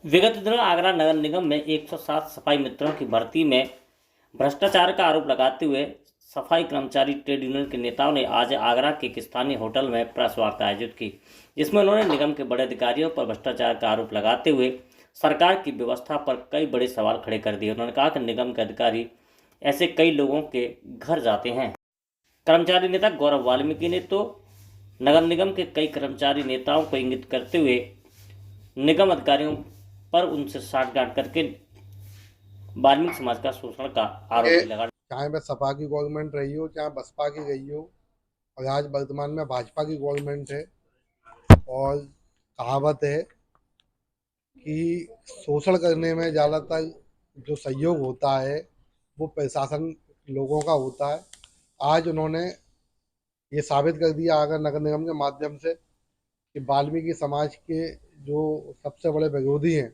विगत दिनों आगरा नगर निगम में 107 सफाई मित्रों की भर्ती में भ्रष्टाचार का आरोप लगाते हुए सफाई कर्मचारी ट्रेड यूनियन के नेताओं ने आज आगरा के एक स्थानीय होटल में प्रेस वार्ता आयोजित की, जिसमें उन्होंने निगम के बड़े अधिकारियों पर भ्रष्टाचार का आरोप लगाते हुए सरकार की व्यवस्था पर कई बड़े सवाल खड़े कर दिए। उन्होंने कहा कि निगम के अधिकारी ऐसे कई लोगों के घर जाते हैं। कर्मचारी नेता गौरव वाल्मीकि ने तो नगर निगम के कई कर्मचारी नेताओं को इंगित करते हुए निगम अधिकारियों पर उनसे साठगांठ करके वाल्मीकि समाज का शोषण का आरोप भी लगा। चाहे वह सपा की गवर्नमेंट रही हो, चाहे बसपा की गई हो, और आज वर्तमान में भाजपा की गवर्नमेंट है। और कहावत है कि शोषण करने में ज़्यादातर जो सहयोग होता है वो प्रशासन लोगों का होता है। आज उन्होंने ये साबित कर दिया आगर नगर निगम के माध्यम से कि वाल्मीकि समाज के जो सबसे बड़े विरोधी हैं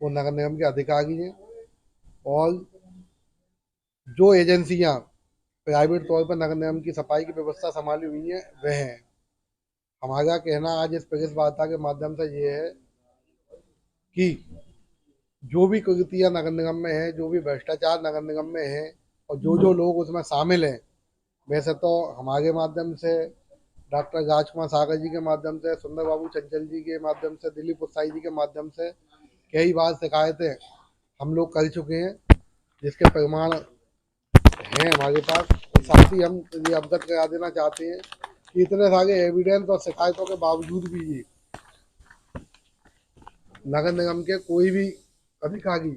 वो नगर निगम के अधिकारी हैं। और जो एजेंसियां प्राइवेट तौर पर नगर निगम की सफाई की व्यवस्था संभाली हुई हैं वह हैं। हमारा कहना आज इस प्रेस वार्ता के माध्यम से ये है कि जो भी कुरीतियां नगर निगम में है, जो भी भ्रष्टाचार नगर निगम में है और जो जो लोग उसमें शामिल हैं, वैसे तो हमारे माध्यम से, डॉक्टर राजकुमार सागर जी के माध्यम से, सुंदर बाबू चंचल जी के माध्यम से, दिलीप उत्साही जी के माध्यम से कई बार शिकायतें हम लोग कर चुके हैं, जिसके प्रमाण हैं हमारे पास। साथ ही हम ये अवगत करा देना चाहते हैं कि इतने सारे एविडेंस और शिकायतों के बावजूद भी ये नगर निगम के कोई भी अधिकारी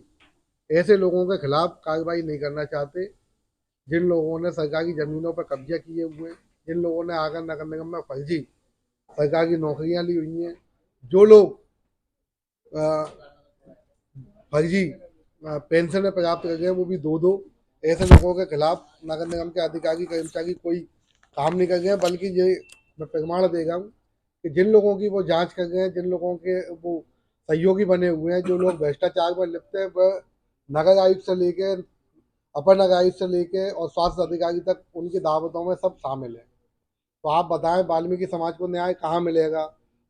ऐसे लोगों के खिलाफ कार्रवाई नहीं करना चाहते जिन लोगों ने सरकारी जमीनों पर कब्जा किए हुए, जिन लोगों ने आकर नगर निगम में फर्जी सरकारी नौकरियां ली हुई हैं, जो लोग फर्जी पेंशन प्राप्त कर गए, वो भी दो दो। ऐसे लोगों के खिलाफ नगर निगम के अधिकारी कर्मचारी कोई काम नहीं कर गए, बल्कि ये मैं प्रमाण देगा हूँ कि जिन लोगों की वो जांच कर गए हैं, जिन लोगों के वो सहयोगी बने हुए हैं, जो लोग भ्रष्टाचार में लिप्त हैं, वह नगर आयुक्त से लेके अपर नगर आयुक्त से लेके और स्वास्थ्य अधिकारी तक उनकी दावतों में सब शामिल है। तो आप बताएं वाल्मीकि समाज को न्याय कहाँ मिलेगा?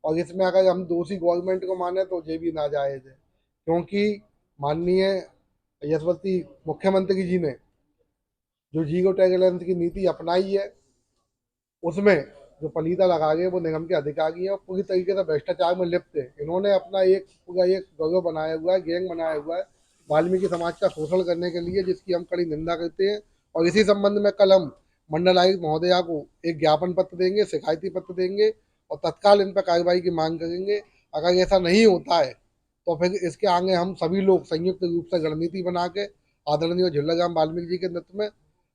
और इसमें अगर हम दोषी गवर्नमेंट को माने तो ये भी नाजायज है, क्योंकि माननीय यशस्वी मुख्यमंत्री जी ने जो जीरो टॉलरेंस की नीति अपनाई है, उसमें जो पलीता लगा गए वो निगम के अधिकारी हैं और पूरी तरीके से भ्रष्टाचार में लिप्त है। इन्होंने अपना एक पूरा एक गिरोह बनाया हुआ है, गैंग बनाया हुआ है वाल्मीकि समाज का शोषण करने के लिए, जिसकी हम कड़ी निंदा करते हैं। और इसी संबंध में कल हम मंडल आयुक्त महोदया को एक ज्ञापन पत्र देंगे, शिकायती पत्र देंगे और तत्काल इन पर कार्रवाई की मांग करेंगे। अगर ऐसा नहीं होता है तो फिर इसके आगे हम सभी लोग संयुक्त रूप से रणनीति बना के आदरणीय झुल्लाराम वाल्मीकि जी के नेतृत्व में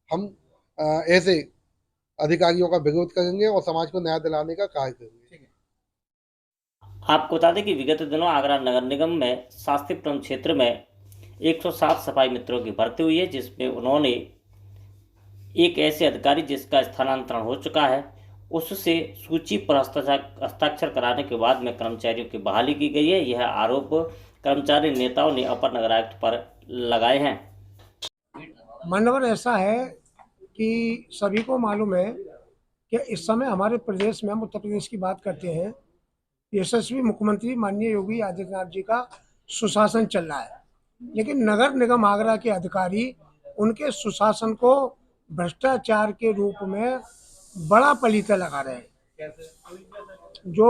हम ऐसे अधिकारियों का विरोध करेंगे और समाज को न्याय दिलाने का कार्य करेंगे। आपको बता दें कि विगत दिनों आगरा नगर निगम में शास्त्रीपुरम क्षेत्र में 107 सफाई मित्रों की भर्ती हुई है, जिसमें उन्होंने एक ऐसे अधिकारी जिसका स्थानांतरण हो चुका है उससे सूची पर हस्ताक्षर कराने के बाद में कर्मचारियों की बहाली की गई है। यह आरोप कर्मचारी नेताओं ने अपर नगर आयुक्त पर लगाए हैं। मान्यवर ऐसा है कि सभी को मालूम है कि इस समय हमारे प्रदेश में, हम उत्तर प्रदेश की बात करते हैं, यशस्वी मुख्यमंत्री माननीय योगी आदित्यनाथ जी का सुशासन चल रहा है। लेकिन नगर निगम आगरा के अधिकारी उनके सुशासन को भ्रष्टाचार के रूप में बड़ा पलीता लगा रहे हैं। जो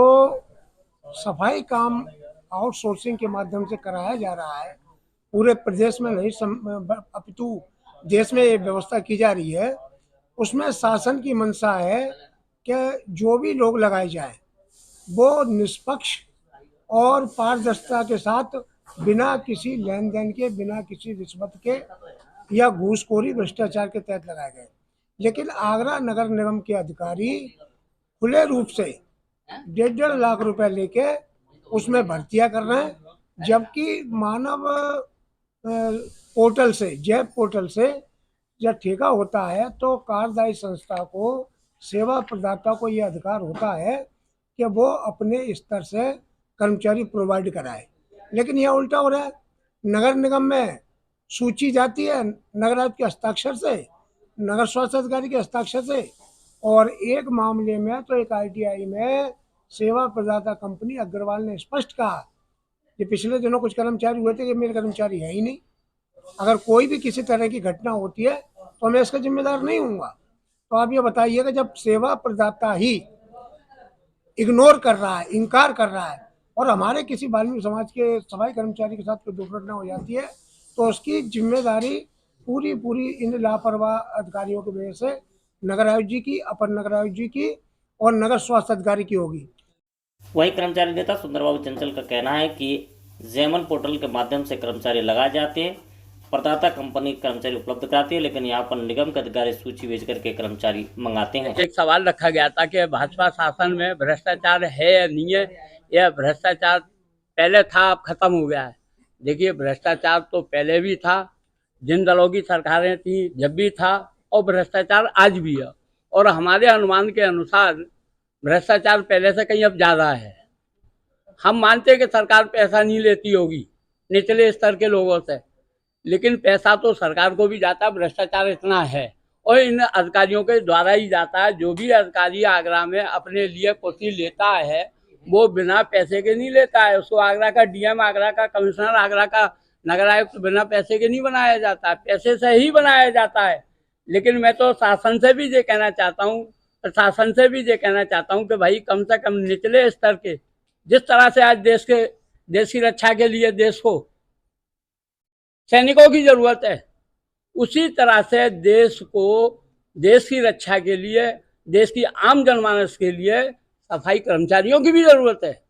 सफाई काम आउटसोर्सिंग के माध्यम से कराया जा रहा है, पूरे प्रदेश में नहीं अपितु देश में ये व्यवस्था की जा रही है, उसमें शासन की मंशा है कि जो भी लोग लगाए जाए वो निष्पक्ष और पारदर्शिता के साथ, बिना किसी लेन देन के, बिना किसी रिश्वत के या घूसखोरी भ्रष्टाचार के तहत लगाए गए। लेकिन आगरा नगर निगम के अधिकारी खुले रूप से 1.5 लाख रुपए लेके उसमें भर्तियां कर रहे हैं, जबकि मानव पोर्टल से, जैब पोर्टल से जब ठेका होता है तो कार्यदायी संस्था को, सेवा प्रदाता को यह अधिकार होता है कि वो अपने स्तर से कर्मचारी प्रोवाइड कराए। लेकिन यह उल्टा हो रहा है। नगर निगम में सूची जाती है नगर आयुक्त के हस्ताक्षर से, नगर स्वास्थ्य अधिकारी के हस्ताक्षर से, और एक मामले में तो एक ITI में सेवा प्रदाता कंपनी अग्रवाल ने स्पष्ट कहा ये पिछले दिनों कुछ कर्मचारी हुए थे, ये मेरे कर्मचारी है ही नहीं। अगर कोई भी किसी तरह की घटना होती है तो मैं इसका जिम्मेदार नहीं हूँगा। तो आप ये बताइएगा, जब सेवा प्रदाता ही इग्नोर कर रहा है, इनकार कर रहा है, और हमारे किसी वाल्मीकि समाज के सफाई कर्मचारी के साथ कोई दुर्घटना हो जाती है तो उसकी जिम्मेदारी पूरी पूरी इन लापरवाह अधिकारियों की वजह से नगर आयुक्त जी की, अपर नगर आयुक्त जी की और नगर स्वास्थ्य अधिकारी की होगी। वहीं कर्मचारी नेता सुंदरबाबू चंचल का कहना है कि जेमन पोर्टल के माध्यम से कर्मचारी लगाए जाते हैं, प्रदाता कंपनी कर्मचारी उपलब्ध कराती है, लेकिन यहाँ पर निगम के अधिकारी सूची भेज करके कर्मचारी मंगाते हैं। एक सवाल रखा गया था कि भाजपा शासन में भ्रष्टाचार है या नहीं है, यह भ्रष्टाचार पहले था अब खत्म हो गया है। देखिए, भ्रष्टाचार तो पहले भी था, जिन दलों की सरकारें थी जब भी था, और भ्रष्टाचार आज भी है। और हमारे अनुमान के अनुसार भ्रष्टाचार पहले से कहीं अब ज़्यादा है। हम मानते हैं कि सरकार पैसा नहीं लेती होगी निचले स्तर के लोगों से, लेकिन पैसा तो सरकार को भी जाता है। भ्रष्टाचार इतना है और इन अधिकारियों के द्वारा ही जाता है। जो भी अधिकारी आगरा में अपने लिए कुर्सी लेता है वो बिना पैसे के नहीं लेता है। उसको आगरा का डीएम, आगरा का कमिश्नर, आगरा का नगर आयुक्त बिना पैसे के नहीं बनाया जाता है, पैसे से ही बनाया जाता है। लेकिन मैं तो शासन से भी ये कहना चाहता हूँ, प्रशासन से भी ये कहना चाहता हूँ कि भाई कम से कम निचले स्तर के, जिस तरह से आज देश की रक्षा के लिए देश को सैनिकों की जरूरत है, उसी तरह से देश को, देश की रक्षा के लिए, देश की आम जनमानस के लिए सफाई कर्मचारियों की भी जरूरत है।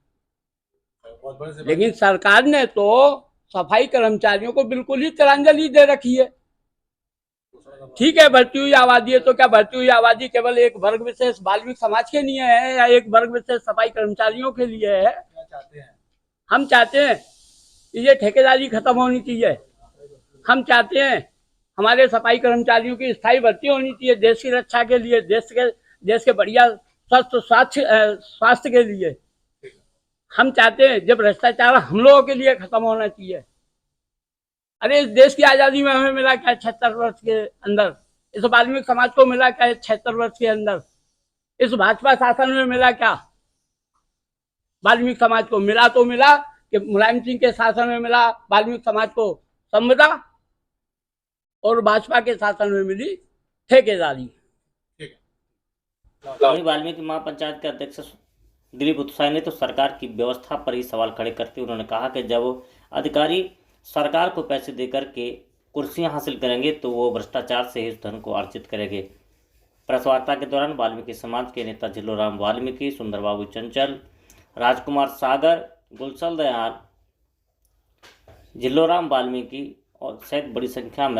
लेकिन सरकार ने तो सफाई कर्मचारियों को बिल्कुल ही तिलांजलि दे रखी है। ठीक है, बढ़ती हुई आबादी है, तो क्या बढ़ती हुई आबादी केवल एक वर्ग विशेष वाल्मीकि समाज के लिए है या एक वर्ग विशेष सफाई कर्मचारियों के लिए है? हम चाहते हैं कि ये ठेकेदारी खत्म होनी चाहिए। हम चाहते हैं हमारे सफाई कर्मचारियों की स्थायी भर्ती होनी चाहिए, देश की रक्षा के लिए, देश के बढ़िया स्वास्थ्य के लिए। हम चाहते हैं जब भ्रष्टाचार हम लोगों के लिए खत्म होना चाहिए। अरे इस देश की आज़ादी में हमें मिला क्या 76 वर्ष के अंदर? इस वाल्मीकि समाज को मिला क्या 76 वर्ष के अंदर? इस भाजपा शासन में मिला क्या? वाल्मीकि समाज को मिला तो मिला कि मुलायम सिंह के शासन में मिला वाल्मीकि समाज को संविदा, और भाजपा के शासन में मिली ठेकेदारी। वहीं वाल्मीकि महापंचायत के अध्यक्ष दिलीप उत्साही ने तो सरकार की व्यवस्था पर ही सवाल खड़े करते हुए उन्होंने कहा कि जब अधिकारी सरकार को पैसे देकर के कुर्सियां हासिल करेंगे तो वो भ्रष्टाचार से इस धन को अर्जित करेंगे। प्रेस वार्ता के दौरान वाल्मीकि समाज के नेता झिल्लूराम वाल्मीकि, सुंदरबाबू चंचल, राजकुमार सागर, गुलशन दयाल, झिल्लूराम वाल्मीकि और सहित बड़ी संख्या में